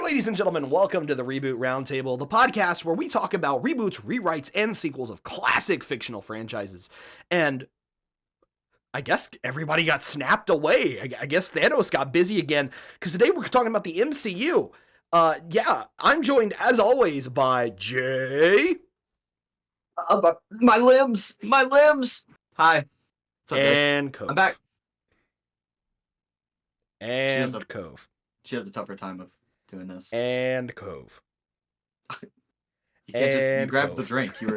Ladies and gentlemen, welcome to the Reboot Roundtable, the podcast where we talk about reboots, rewrites, and sequels of classic fictional franchises. And I guess everybody got snapped away. I guess Thanos got busy again, because today we're talking about the MCU. I'm joined, as always, by Jay. My limbs! Hi. What's up, guys? And Cove. I'm back. And Cove. She has a tougher time of doing this. And Cove. You can't just And grab Cove. the drink. You're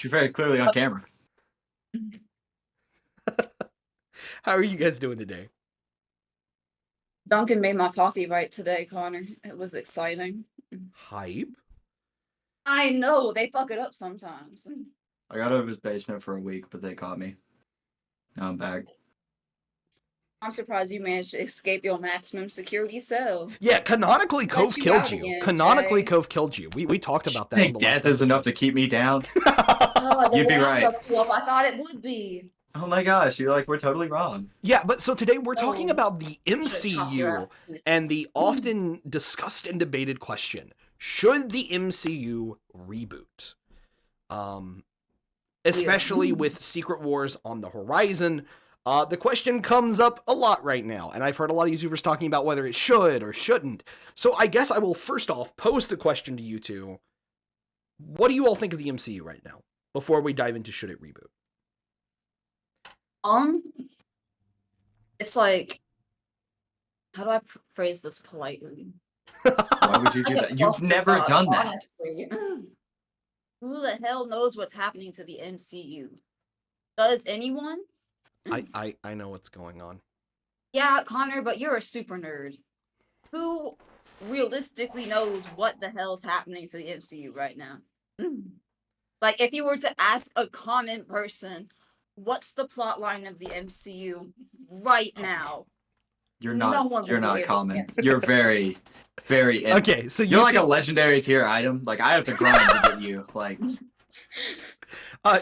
very clearly on camera. How are you guys doing today? Duncan made my coffee right today, Connor. It was exciting. Hype. I know, they fuck it up sometimes. I got out of his basement for a week, but they caught me. Now I'm back. I'm surprised you managed to escape your maximum security cell. Yeah, canonically, Cove you killed out you. again, Canonically, Jay. Cove killed you. We talked about that. I on think the last death is enough episode. to keep me down. Oh, You'd be right. I thought it would be. Oh my gosh, you're like, we're totally wrong. Yeah, but so today we're talking Oh. about the Should've chopped your MCU ass to pieces. and the often discussed and debated question: should the MCU reboot? Especially with Secret Wars on the horizon. The question comes up a lot right now, and I've heard a lot of YouTubers talking about whether it should or shouldn't. So I guess I will first off pose the question to you two. What do you all think of the MCU right now, before we dive into should it reboot? It's like, how do I phrase this politely? Why would you do that? You've never done that. Honestly. Who the hell knows what's happening to the MCU? Does anyone? I know what's going on. Yeah, Connor, but you're a super nerd. Who realistically knows what the hell's happening to the MCU right now? Like, if you were to ask a common person, what's the plot line of the MCU right now? You're No not. one You're will be not able to common. answer. You're very, very. Okay, so You're like a think- legendary tier item. Like I have to grind to get you. Like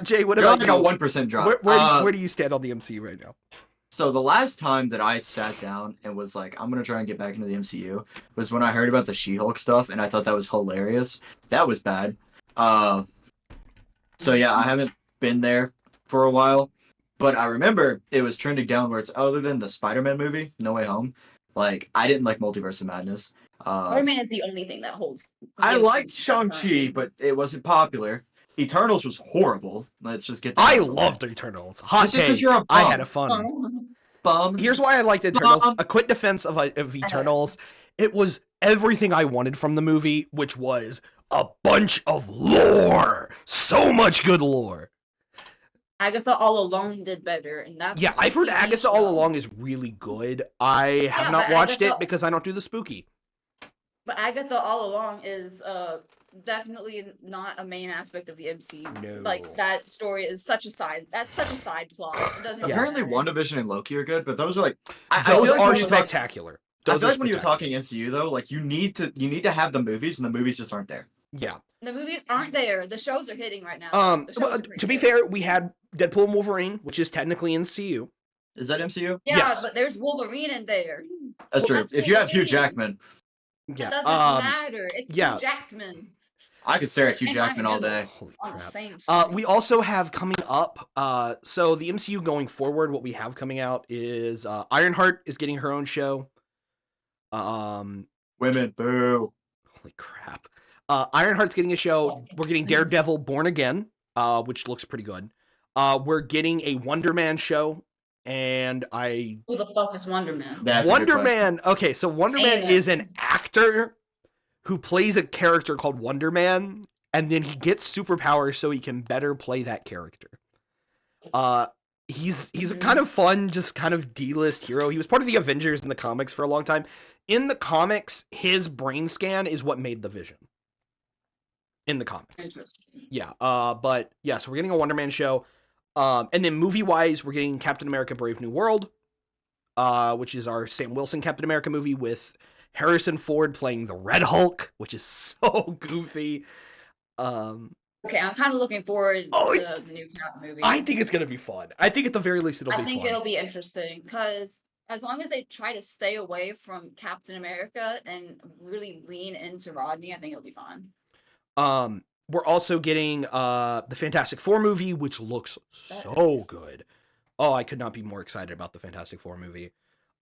Jay, what you're about like you? a 1% drop. Where do you stand on the MCU right now? So the last time that I sat down and was like, I'm gonna try and get back into the MCU was when I heard about the She-Hulk stuff, and I thought that was hilarious. That was bad. So yeah, I haven't been there for a while, but I remember it was trending downwards. Other than the Spider-Man movie, No Way Home, like I didn't like Multiverse of Madness. Spider-Man is the only thing that holds. the I MCU liked currently. Shang-Chi, but it wasn't popular. Eternals was horrible. Let's just get that I out of the way. loved Eternals. Hot Just because take. you're a I bum. had a fun. Bum. Here's why I liked Eternals. Bum. A quick defense of Eternals. It was everything I wanted from the movie, which was a bunch of lore. So much good lore. Agatha All Alone did better, and that's Yeah, a I've heard TV Agatha show. All Along is really good. I have Yeah, not but watched Agatha- it because I don't do the spooky. But Agatha All Along is definitely not a main aspect of the MCU. No. Like that story is such a side. That's such a side plot. It doesn't. Yeah. Apparently, matter. WandaVision and Loki are good, but those are like I Those feel like are when you talk- spectacular. I Those feel are like when you're spectacular. talking MCU though, like you need to have the movies, and the movies just aren't there. Yeah. The movies aren't there. The shows are hitting right now. The shows Well, are pretty to be good. fair, we had Deadpool and Wolverine, which is technically MCU. Is that MCU? Yeah, yes. but there's Wolverine in there. That's true. that's If you have Hugh Wolverine. Jackman, Yeah. It doesn't matter. It's yeah. Hugh Jackman I could stare at Hugh And Jackman Ryan all day. Reynolds. Holy on the crap. same. Screen. We also have coming up, so the MCU going forward, what we have coming out is Ironheart is getting her own show. Women, boo. Holy crap. Ironheart's getting a show. We're getting Daredevil Born Again, which looks pretty good. We're getting a Wonder Man show, and Who the fuck is Wonder Man? That's a good Wonder question. Man. Okay, so Wonder Man Damn. is an actor who plays a character called Wonder Man, and then he gets superpowers so he can better play that character. He's a kind of fun, just kind of D-list hero. He was part of the Avengers in the comics for a long time. In the comics, his brain scan is what made the Vision. In the comics. Interesting. Yeah, but yeah, so we're getting a Wonder Man show. And then movie-wise, we're getting Captain America Brave New World, which is our Sam Wilson Captain America movie with Harrison Ford playing the Red Hulk, which is so goofy. Okay, I'm kind of looking forward Oh, to the new Cap movie. I think it's going to be fun. I think at the very least it'll be I think fun. it'll be interesting because as long as they try to stay away from Captain America and really lean into Rodney, I think it'll be fine. We're also getting the Fantastic Four movie, which looks so good. Oh, I could not be more excited about the Fantastic Four movie.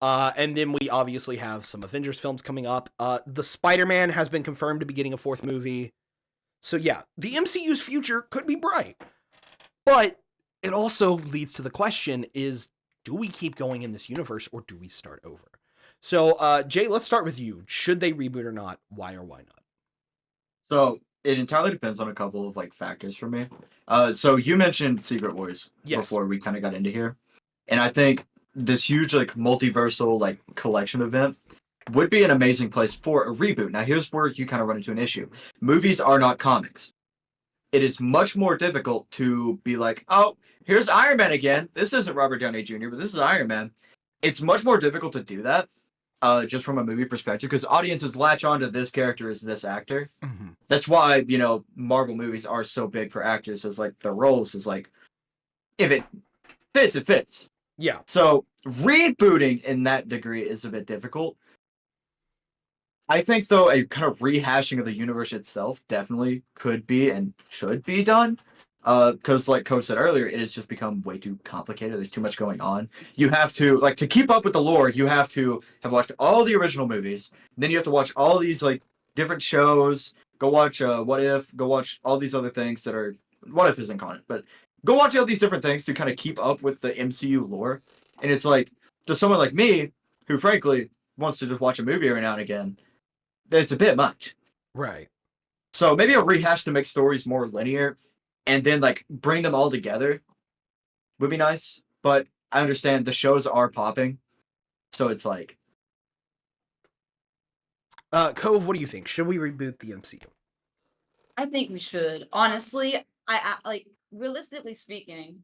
And then we obviously have some Avengers films coming up. The Spider-Man has been confirmed to be getting a fourth movie. So yeah, the MCU's future could be bright. But it also leads to the question is, do we keep going in this universe or do we start over? So, Jay, let's start with you. Should they reboot or not? Why or why not? So it entirely depends on a couple of like factors for me. So you mentioned Secret Wars before we kind of got into here, and I think this huge like multiversal like collection event would be an amazing place for a reboot. Now here's where you kind of run into an issue. Movies are not comics. It is much more difficult to be like, oh, here's Iron Man again. This isn't Robert Downey Jr., but this is Iron Man. It's much more difficult to do that, just from a movie perspective, because audiences latch onto this character as this actor. Mm-hmm. That's why, Marvel movies are so big for actors, as like the roles is like, if it fits, it fits. Yeah. So rebooting in that degree is a bit difficult. I think, though, a kind of rehashing of the universe itself definitely could be and should be done. Because, like Coach said earlier, it has just become way too complicated. There's too much going on. You have to, like, to keep up with the lore, you have to have watched all the original movies. Then you have to watch all these, like, different shows. Go watch What If. Go watch all these other things that are... What If isn't canon, but go watch all these different things to kind of keep up with the MCU lore. And it's like, to someone like me, who, frankly, wants to just watch a movie every now and again, it's a bit much. Right. So maybe a rehash to make stories more linear and then like bring them all together would be nice. But I understand the shows are popping. So it's like. Cove, what do you think? Should we reboot the MCU? I think we should. Honestly, I like realistically speaking,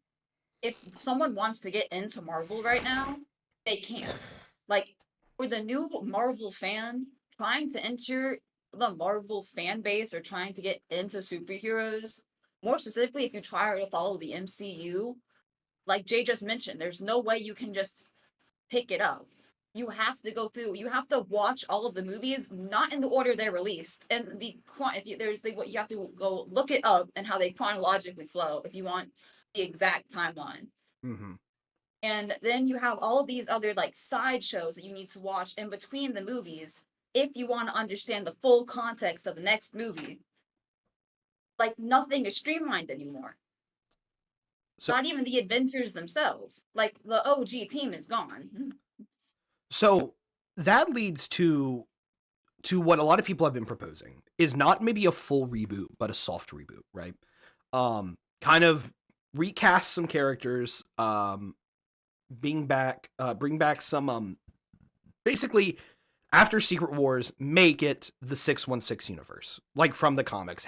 if someone wants to get into Marvel right now, they can't. Like, for the new Marvel fan, trying to enter the Marvel fan base or trying to get into superheroes, more specifically, if you try to follow the MCU, like Jay just mentioned, there's no way you can just pick it up. You have to go through. You have to watch all of the movies, not in the order they're released, and what you have to go look it up and how they chronologically flow if you want the exact timeline. Mm-hmm. And then you have all of these other like side shows that you need to watch in between the movies if you want to understand the full context of the next movie. Like, nothing is streamlined anymore. So, not even the adventures themselves. Like, the OG team is gone. So that leads to what a lot of people have been proposing is not maybe a full reboot, but a soft reboot, right? Kind of recast some characters, bring back some, basically after Secret Wars, make it the 616 universe, like from the comics.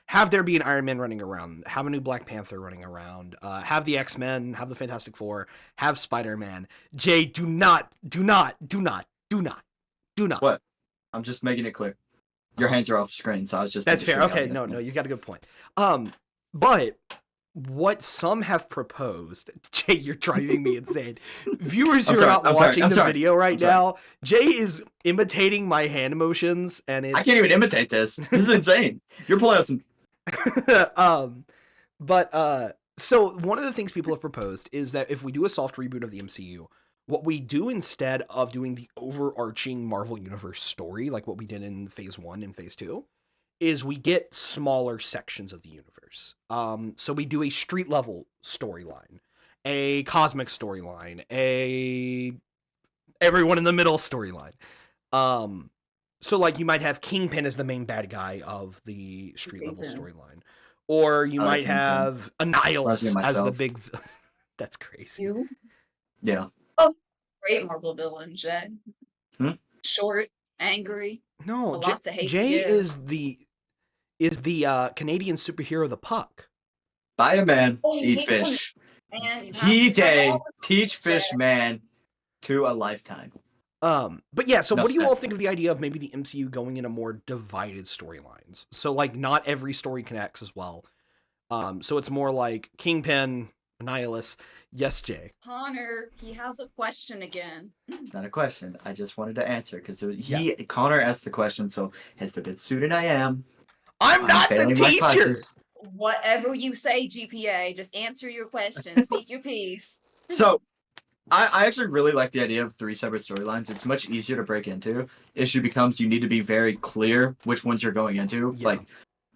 Have there be an Iron Man running around, have a new Black Panther running around, have the X-Men, have the Fantastic Four, have Spider-Man. Jay, do not. What? I'm just making it clear. Your hands are off screen, so I was just... That's fair. Okay, no, you got a good point. But what some have proposed, Jay, you're driving me insane. Viewers who are not watching the video right now, Jay is imitating my hand motions, and it's... I can't even imitate this. This is insane. You're pulling out some... So one of the things people have proposed is that if we do a soft reboot of the MCU, what we do instead of doing the overarching Marvel Universe story, like what we did in Phase 1 and Phase 2, is we get smaller sections of the universe. So we do a street level storyline, a cosmic storyline, a everyone in the middle storyline. So like you might have Kingpin as the main bad guy of the street level storyline, or you might have Annihilus as the big. That's crazy. Yeah. Oh, great Marvel villain, Jay. Short, angry. No, a lot to hate. Jay is the Canadian superhero, the Puck. Buy a man, eat fish. He day, teach fish man to a lifetime. But yeah, so what do you all think of the idea of maybe the MCU going into more divided storylines? So like not every story connects as well. So it's more like Kingpin, Nihilus. Yes, Jay. Connor, he has a question again. It's not a question. I just wanted to answer because Yeah. Connor asked the question. So as the good student I am, I'm not the failing my teacher. classes. Whatever you say, GPA, just answer your question. Speak your piece. So I actually really like the idea of 3 separate storylines. It's much easier to break into. Issue becomes you need to be very clear which ones you're going into. Yeah.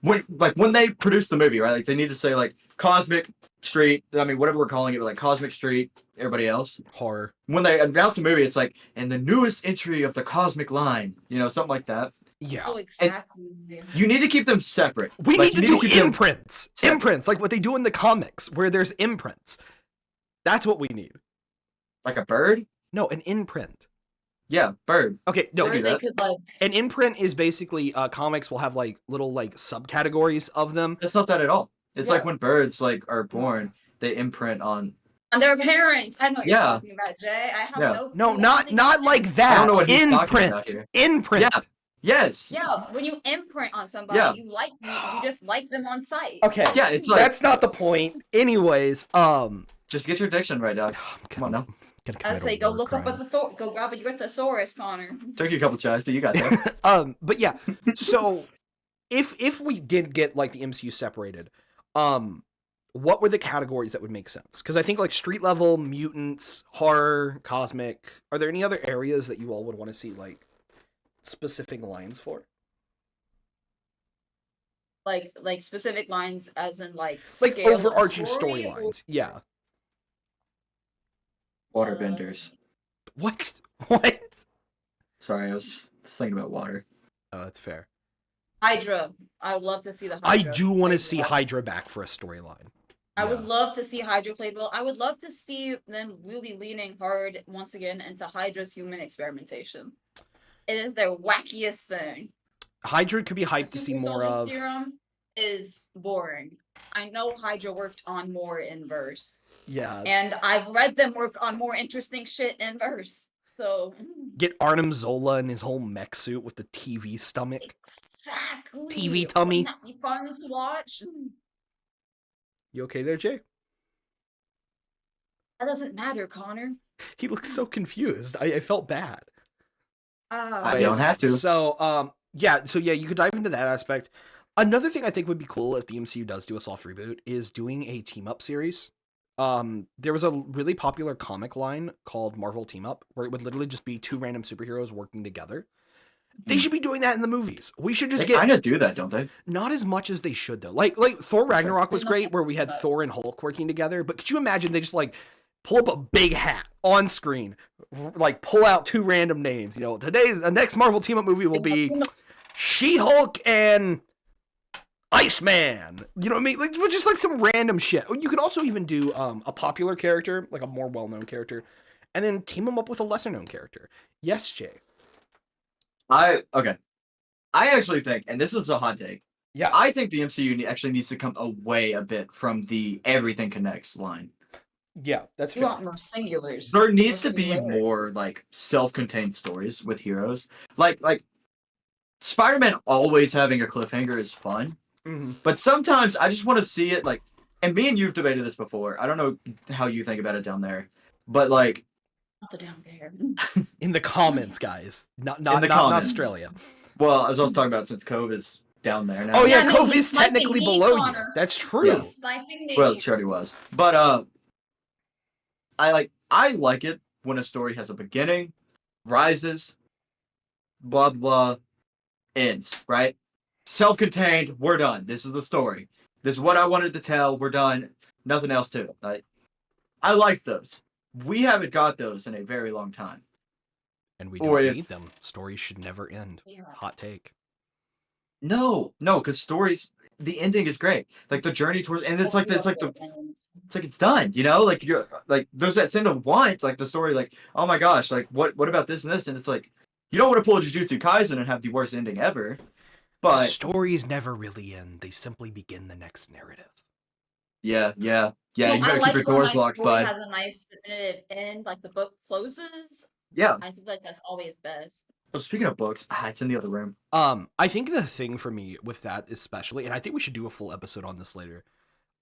When they produce the movie, right? Like they need to say like Cosmic Street. I mean, whatever we're calling it, but like Cosmic Street. Everybody else. Horror. When they announce the movie, it's like and the newest entry of the Cosmic Line. You know, something like that. Yeah. Oh, exactly. You need to keep them separate. We Like, need to you do keep them imprints. separate. Imprints, like what they do in the comics, where there's imprints. That's what we need. Like a bird. No, an imprint. Yeah, bird. Okay, no, Or do they that. could like an imprint is basically comics will have like little like subcategories of them. It's not that at all. It's like Yeah. when birds like are born, they imprint on. on their parents. I know what you're Yeah. talking about, Jay. I have Yeah. no. No, clue. not like that. I don't know what he's talking imprint. about here. Imprint. Yeah. Yes. Yeah, when you imprint on somebody, Yeah. you just like them on sight. Okay. Yeah, it's like That's not the point. Anyways, just get your diction right, dog. Come on now. I say go look up at the go grab your thesaurus, Connor. Took you a couple tries, but you got there. But yeah. So if we did get like the MCU separated, what were the categories that would make sense? Because I think like street level, mutants, horror, cosmic. Are there any other areas that you all would want to see like specific lines for? Like specific lines, as in like scale of overarching story, or- storylines. Yeah. Waterbenders. What? What? Sorry, I was thinking about water. Oh, that's fair. Hydra. I would love to see the I Hydra. do want to played see well. Hydra back for a storyline. I would Yeah. love to see Hydra played well. I would love to see them really leaning hard once again into Hydra's human experimentation. It is their wackiest thing. Hydra could be The hyped to see super more soldier of. serum is boring. I know Hydra worked on more in verse, Yeah. and I've read them work on more interesting shit in verse. So Get Arnim Zola in his whole mech suit with the TV stomach. exactly. TV tummy. Wouldn't that be fun to watch? You okay there, Jay? That doesn't matter, Connor. He looks so confused. I felt bad. I don't have to. So, yeah, you could dive into that aspect. Another thing I think would be cool if the MCU does do a soft reboot is doing a team-up series. There was a really popular comic line called Marvel Team Up, where it would literally just be 2 random superheroes working together. They should be doing that in the movies. We should just They kind of do that, don't they? not as much as they should though. Like Thor That's fair. Ragnarok was There's great, nothing where we had nuts. Thor and Hulk working together. But could you imagine they just like pull up a big hat on screen, like pull out 2 random names? You know, the next Marvel Team Up movie will be She-Hulk and Iceman. You know what I mean? Like just like some random shit. You could also even do a popular character, like a more well-known character, and then team them up with a lesser-known character. Yes, Jay. I actually think, and this is a hot take. Yeah. I think the MCU actually needs to come away a bit from the everything connects line. Yeah, that's You fair. want more singulars. There needs to More be singularity. more like self-contained stories with heroes. Like Spider-Man always having a cliffhanger is fun, Mhm. but sometimes I just want to see it like. And me and you've debated this before. I don't know how you think about it down there, but like Not the down there. In the comments, guys. Not In the not comments. Australia. well, I was also talking about since Cove is down there now. Oh yeah, Yeah, no, Cove he's is sniping technically me, below you. Connor. That's true. Yeah. He's sniping me. Well, it already was. But I like it when a story has a beginning, rises, blah blah, ends, right? Self-contained, we're done. This is the story. This is what I wanted to tell, we're done. Nothing else to it. I like those. We haven't got those in a very long time. And we Or don't if- need them. Stories should never end. Yeah. Hot take. No, because stories the ending is great. Like the journey towards and it's like it's done, you know? Like you're like there's that sense of want, like the story, like, oh my gosh, like what about this and this? And it's like you don't want to pull a Jujutsu Kaisen and have the worst ending ever. But stories never really end. They simply begin the next narrative. yeah, you I better like keep your when doors my locked, story bud. has a nice definitive end, like the book closes. Yeah. I think like that's always best. Oh, speaking of books, it's in the other room. I think the thing for me with that especially, and I think we should do a full episode on this later.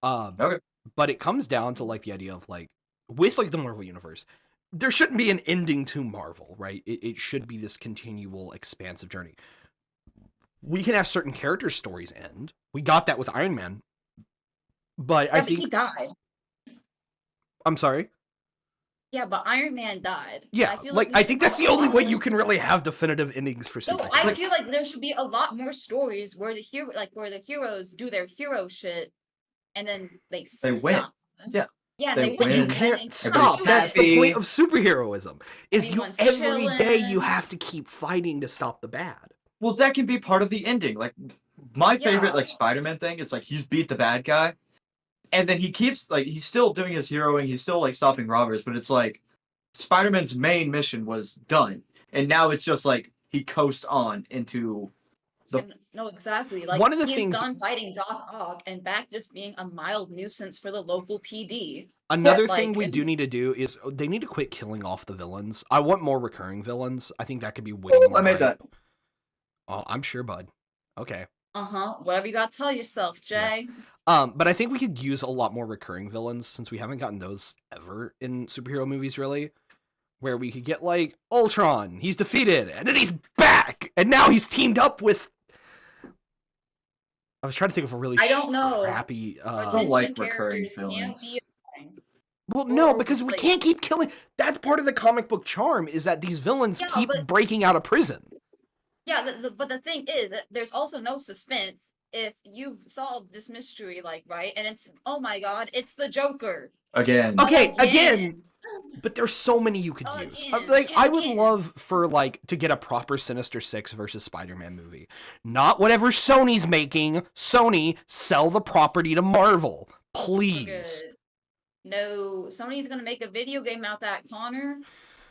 Okay. But it comes down to like the idea of like with like the Marvel universe, there shouldn't be an ending to Marvel, right? It should be this continual expansive journey. We can have certain character stories end. We got that with Iron Man. But I think he died. I'm sorry. Yeah, but Iron Man died. Yeah, I feel like we I should think have that's the a only lot way more you can really have definitive endings for No, superheroes. I feel like there should be a lot more stories where the heroes do their hero shit, and then they win. stop. Yeah. Yeah, They they But win. you and then can't they stop. shoot That's the happy. point of superheroism. Is you Everyone's every day you chilling. have to keep fighting to stop the bad. Well, that can be part of the ending. Like my favorite Yeah. like Spider-Man thing, it's like he's beat the bad guy, and then he keeps like he's still doing his heroing, he's still like stopping robbers, but it's like Spider-Man's main mission was done, and now it's just like he coasts on into the. No, exactly. Like One of the he's things- done fighting Doc Ock and back just being a mild nuisance for the local PD. Another Like, thing we and- do need to do is they need to quit killing off the villains. I want more recurring villains. I think that could be winning. I made that. Oh, I'm sure, bud. Okay. Whatever you gotta tell yourself, Jay. But I think we could use a lot more recurring villains since we haven't gotten those ever in superhero movies, really. Where we could get like Ultron, he's defeated, and then he's back, and now he's teamed up with. I was trying to think of a really I don't know. crappy. I don't like Retention recurring characters can't villains. be annoying. Well, no, or, because we like- can't keep killing. That's part of the comic book charm is that these villains Yeah, keep but- breaking out of prison. Yeah, but the thing is, there's also no suspense if you've solved this mystery, like, right? And it's, oh my god, it's the Joker. Again. Okay, Again. again. But there's so many you could use. Again, Like, and I would again. love for like to get a proper Sinister Six versus Spider-Man movie, not whatever Sony's making. Sony, sell the property to Marvel, please. Good. No, Sony's gonna make a video game out that, Connor.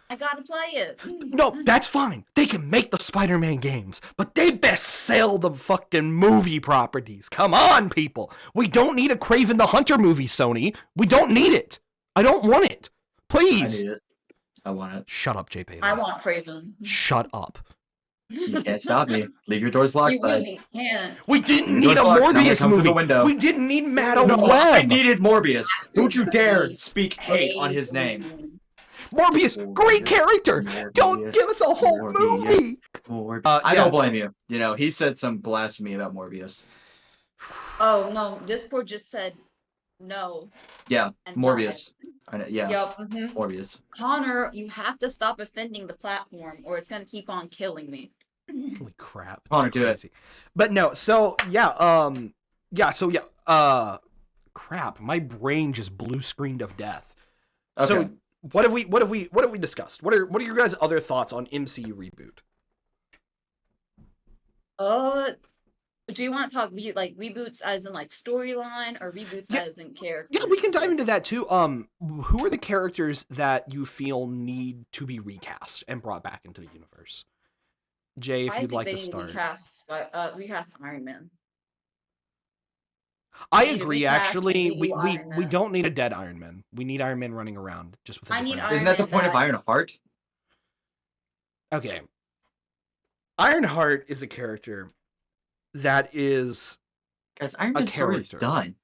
I gotta play it. No, that's fine. They can make the Spider-Man games, but they best sell the fucking movie properties. Come on, people. We don't need a Kraven the Hunter movie, Sony. We don't need it. I don't want it. I Please. need it. I want it. Shut up, JP. I want Craven. Shut up. You can't stop me. Leave your doors locked, You bud. really can't. We didn't Your need a door's locked, now I'm gonna Morbius come through the movie. window. We didn't need Madam No, I Web. needed Morbius. Don't you dare speak hate on his name. Morbius, great character. Don't Morbius, give us a whole Morbius. movie. I yeah. don't blame you. You know, he said some blasphemy about Morbius. Oh no, Discord just said no. Yeah, And Morbius. I know, yeah, Yup. Morbius. Connor, you have to stop offending the platform, or it's gonna keep on killing me. Holy crap. Connor, it's do it. crazy. But no, so crap, my brain just blue screened of death. Okay. So what have we discussed? What are your guys' other thoughts on MCU reboot? Do you want to talk reboots as in like storyline or reboots Yeah, as in character? Yeah, we can dive into that too. Who are the characters that you feel need to be recast and brought back into the universe? Jay, if I you'd think like they to need start. recast Iron Man. I need to agree. recast Actually, and we redo we, Iron we Man. don't need a dead Iron Man. We need Iron Man running around just with a I need different. Iron Isn't that the Man point of died. Ironheart? Okay. Ironheart is a character that is Guys, Iron Man's story is character. done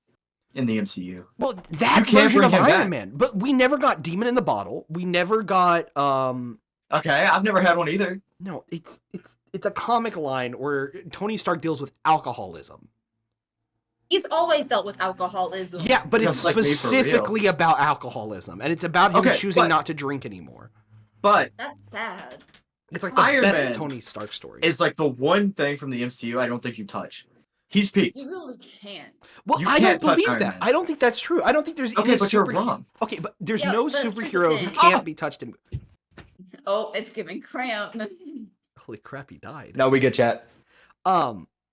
in the MCU. well that You can't version bring of him Iron back. Man, but we never got Demon in the Bottle. We never got Okay, I've never had one either. no, it's a comic line where Tony Stark deals with alcoholism. He's always dealt with alcoholism. Yeah, but it's Just like me, for real. specifically about alcoholism, and it's about him Okay, choosing but- not to drink anymore. But That's sad. It's like the Iron best Man Tony Stark story. it's like the one thing from the MCU I don't think you touch. He's peaked. You really can't. Well, you I don't can't touch believe Iron that. Man. I don't think that's true. I don't think there's Okay, any but you're superhe- wrong. Okay, but there's Yeah, no but here's the superhero who thing. can't be touched in. Oh, it's giving cramp. Holy crap, he died. Now we get chat.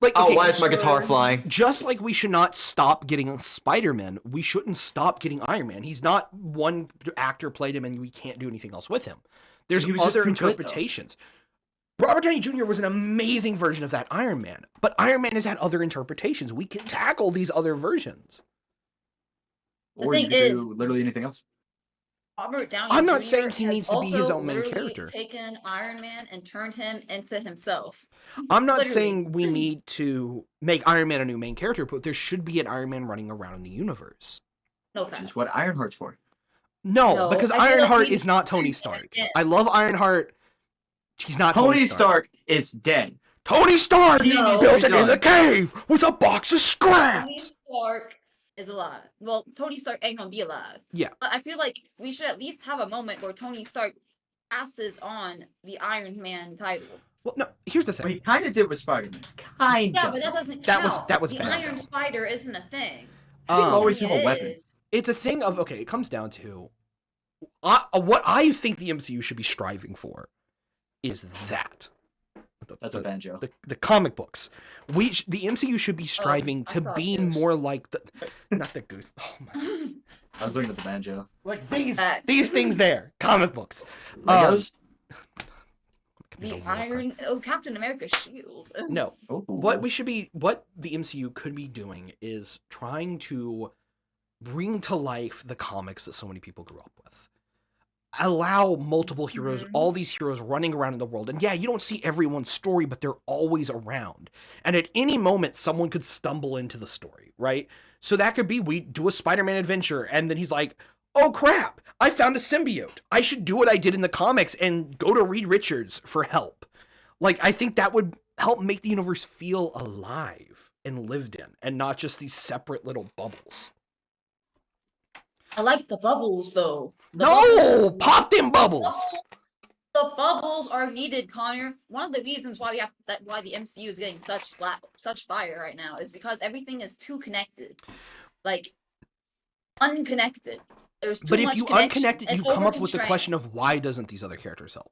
Like Oh, okay, why is my guitar sure. flying? just like we should not stop getting Spider-Man, we shouldn't stop getting Iron Man. He's not one actor played him and we can't do anything else with him. There's He was just other too good, though. interpretations. Robert Downey Jr. was an amazing version of that Iron Man, but Iron Man has had other interpretations. We can tackle these other versions. The Or you thing could is- do literally anything else. Robert Downey I'm not Jr. saying he has needs to be his also own main literally character. Taken Iron Man and turned him into himself. I'm not Literally. saying we need to make Iron Man a new main character, but there should be an Iron Man running around in the universe. No which offense. is what Ironheart's for. No, because I feel like Ironheart we is not need Tony to Stark. understand. I love Ironheart. He's not Tony Stark is dead. Tony Stark He needs to built be it in the done. cave with a box of Tony scraps. Stark is alive. Well, Tony Stark ain't gonna be alive. Yeah. But I feel like we should at least have a moment where Tony Stark passes on the Iron Man title. Well, no. Here's the We thing. kind of did with Spider-Man. Kind Yeah, of. but that doesn't That count. was the bad, Iron though. Spider isn't a thing. He can Um, always I have mean, a it weapon. is. It's a thing of okay. It comes down to what I think the MCU should be striving for is that. That's a banjo. The comic books. The MCU should be striving I to saw a be goose. more like the not the goose. Oh my. I was looking at the banjo. Like Facts. these things there. Comic books. Legos? The Iron Captain America's shield. No. Ooh. What the MCU could be doing is trying to bring to life the comics that so many people grew up with. Allow multiple heroes, Mhm. all these heroes running around in the world. And yeah, you don't see everyone's story, but they're always around. And at any moment, someone could stumble into the story, right? So that could be we do a Spider-Man adventure, and then he's like, oh crap, I found a symbiote. I should do what I did in the comics and go to Reed Richards for help. Like, I think that would help make the universe feel alive and lived in, and not just these separate little bubbles. I like the bubbles though. The bubbles No! Pop them bubbles! The bubbles are needed, Connor. One of the reasons why why the MCU is getting such fire right now is because everything is too connected, like unconnected. There's too But if much you connection. unconnect it, It's you come up with the overconstrained. question of why doesn't these other characters help?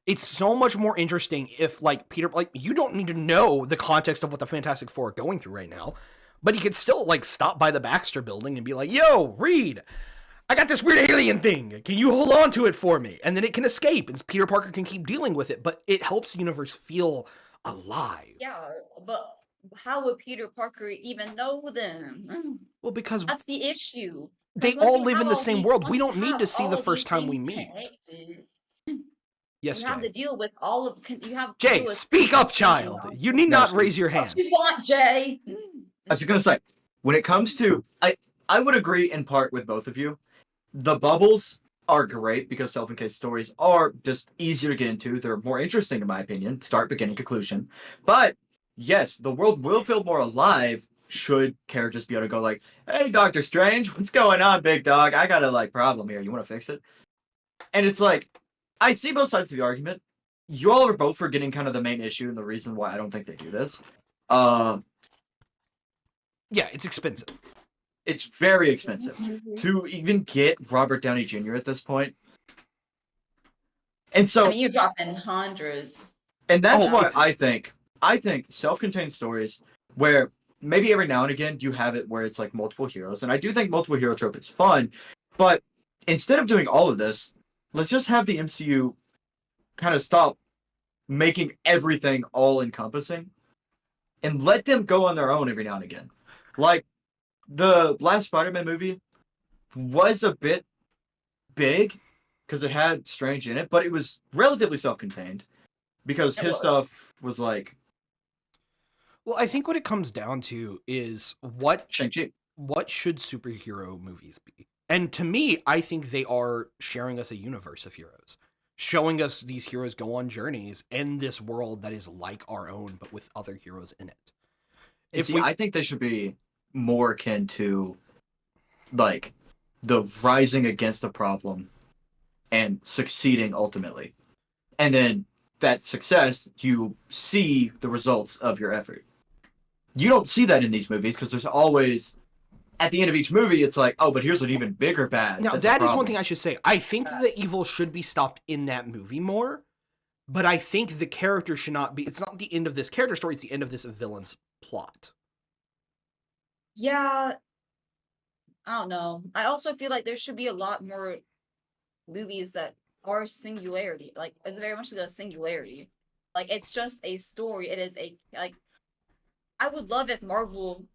It's so much more interesting if, like, Peter, like, you don't need to know the context of what the Fantastic Four are going through right now, but you could still, like, stop by the Baxter building and be like, yo, Reed, I got this weird alien thing. Can you hold on to it for me? And then it can escape, and Peter Parker can keep dealing with it, but it helps the universe feel alive. Yeah, but how would Peter Parker even know them? Well, because That's the issue. they Because once all you live in have the all same these- world. once We you don't need have to see all the of first these time we things meet. connected, Yes, you have to Jay. deal with all of you have to Jay, deal with speak up, child. You need No, not speak. raise your hand. what you want, Jay. I was just gonna say, when it comes to, I would agree in part with both of you. The bubbles are great because self-contained stories are just easier to get into. They're more interesting, in my opinion. Start, beginning, conclusion. But yes, the world will feel more alive should characters be able to go like, "Hey, Doctor Strange, what's going on, big dog? I got a problem here. You want to fix it?" And it's like, I see both sides of the argument. You all are both forgetting kind of the main issue and the reason why I don't think they do this. Yeah, it's expensive. It's very expensive to even get Robert Downey Jr. at this point. And so, I mean, you're dropping hundreds. and that's Oh, why I think self-contained stories where maybe every now and again you have it where it's like multiple heroes, and I do think multiple hero trope is fun, but instead of doing all of this, let's just have the MCU kind of stop making everything all encompassing and let them go on their own every now and again. Like the last Spider-Man movie was a bit big because it had Strange in it, but it was relatively self-contained because It his was. stuff was like Well, I think what it comes down to is what Shang-Chi. should superhero movies be? And to me, I think they are sharing us a universe of heroes, showing us these heroes go on journeys in this world that is like our own, but with other heroes in it. And see, I think they should be more akin to like the rising against a problem and succeeding ultimately. And then that success, you see the results of your effort. You don't see that in these movies because there's always, at the end of each movie, it's like, oh, but here's an even bigger bad. Now, that's a that is one problem. thing I should say. I think that the evil should be stopped in that movie more, but I think the character should not be. It's not the end of this character story, it's the end of this villain's plot. Yeah, I don't know. I also feel like there should be a lot more movies that are singularity. Like, it's very much like a singularity. Like, it's just a story. It is a like. I would love if Marvel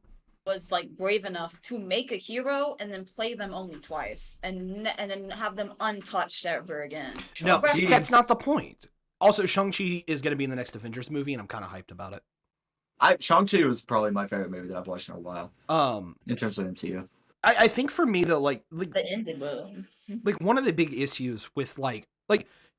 was like brave enough to make a hero and then play them only twice, and then have them untouched ever again. No, Right. see, that's not the point. Also, Shang-Chi is going to be in the next Avengers movie, and I'm kind of hyped about it. Shang-Chi was probably my favorite movie that I've watched in a while Um, in terms of MCU. I think for me though, like The ending will. one of the big issues with like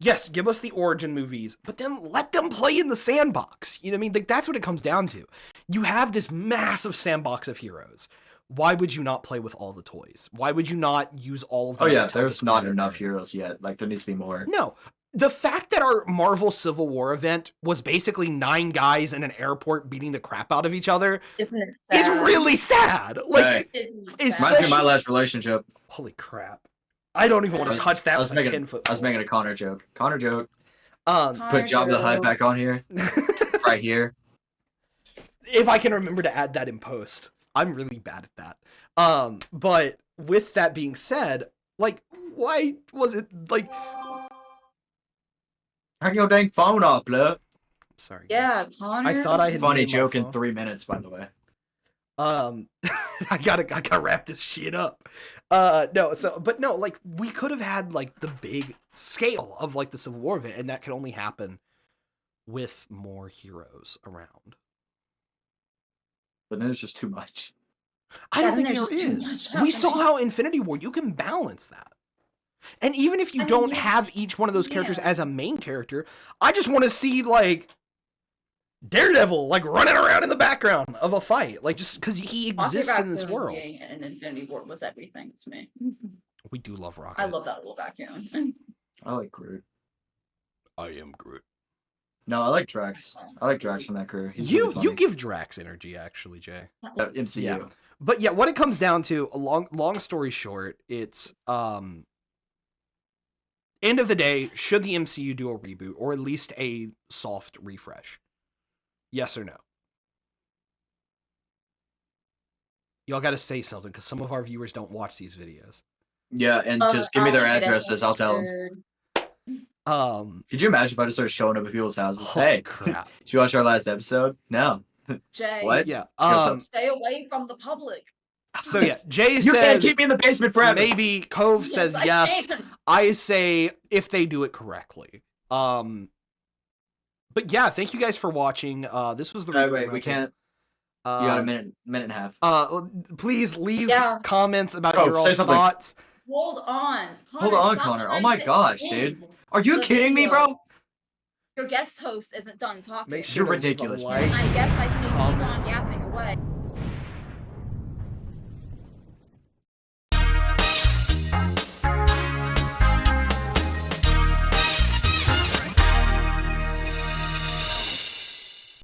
yes, give us the origin movies, but then let them play in the sandbox. You know what I mean? Like that's what it comes down to. You have this massive sandbox of heroes. Why would you not play with all the toys? Why would you not use all of them? Oh yeah, there's not enough heroes yet. Like there needs to be more. No. The fact that our Marvel Civil War event was basically 9 guys in an airport beating the crap out of each other Isn't it sad? is really sad. Like, Isn't it it's- sad? Reminds me of my last relationship. holy crap. I don't even want to touch that with a 10-foot I was making a Connor joke. Connor joke. Um, Put Jabba the Hutt back on here. Right here. if I can remember to add that in post. I'm really bad at that. But with that being said, like, why was it like... Turn your dang phone off, blood. Sorry. guys. Yeah, Connor. I thought I had Funny muted my joke in phone. 3 minutes, by the way. I gotta wrap this shit up. But no, like we could have had like the big scale of like the Civil War event, and that could only happen with more heroes around. But then it's just too much. I Yeah, don't then think there's there just too is. much We saw happening. how Infinity War you can balance that. And even if you I mean, don't yeah. have each one of those characters Yeah. as a main character, I just want to see like Daredevil like running around in the background of a fight, like just because he Rocket exists in this Raccoon world. being in Infinity War was everything to me. We do love Rocket. I love that little raccoon. I like Groot. I am Groot. No, I like Drax. I like Drax from that crew. He's You really funny. give Drax energy, actually, Jay. MCU. Yeah. But yeah, what it comes down to, a long story short, it's end of the day, should the MCU do a reboot or at least a soft refresh? Yes or no? Y'all got to say something because some of our viewers don't watch these videos. Yeah, and just give me their addresses. I'll tell them. Could you imagine if I just started showing up at people's houses? Oh, Hey, crap. did you watch our last episode? No. Jay, What? Yeah. stay away from the public. So yeah, Jay You can't says keep me in the basement forever. maybe. Cove says I yes. can. I say if they do it correctly. But yeah, thank you guys for watching. This was the Wait, we Roundtable. can't. You got a minute and a half. Please leave Yeah. comments about Oh, your say all something. thoughts. Hold on. Hold on, stop Connor. Oh trying my to gosh, end dude. Are you the kidding me, video. bro? Your guest host isn't done talking. Make sure You're to leave a ridiculous, like. I guess I can just keep on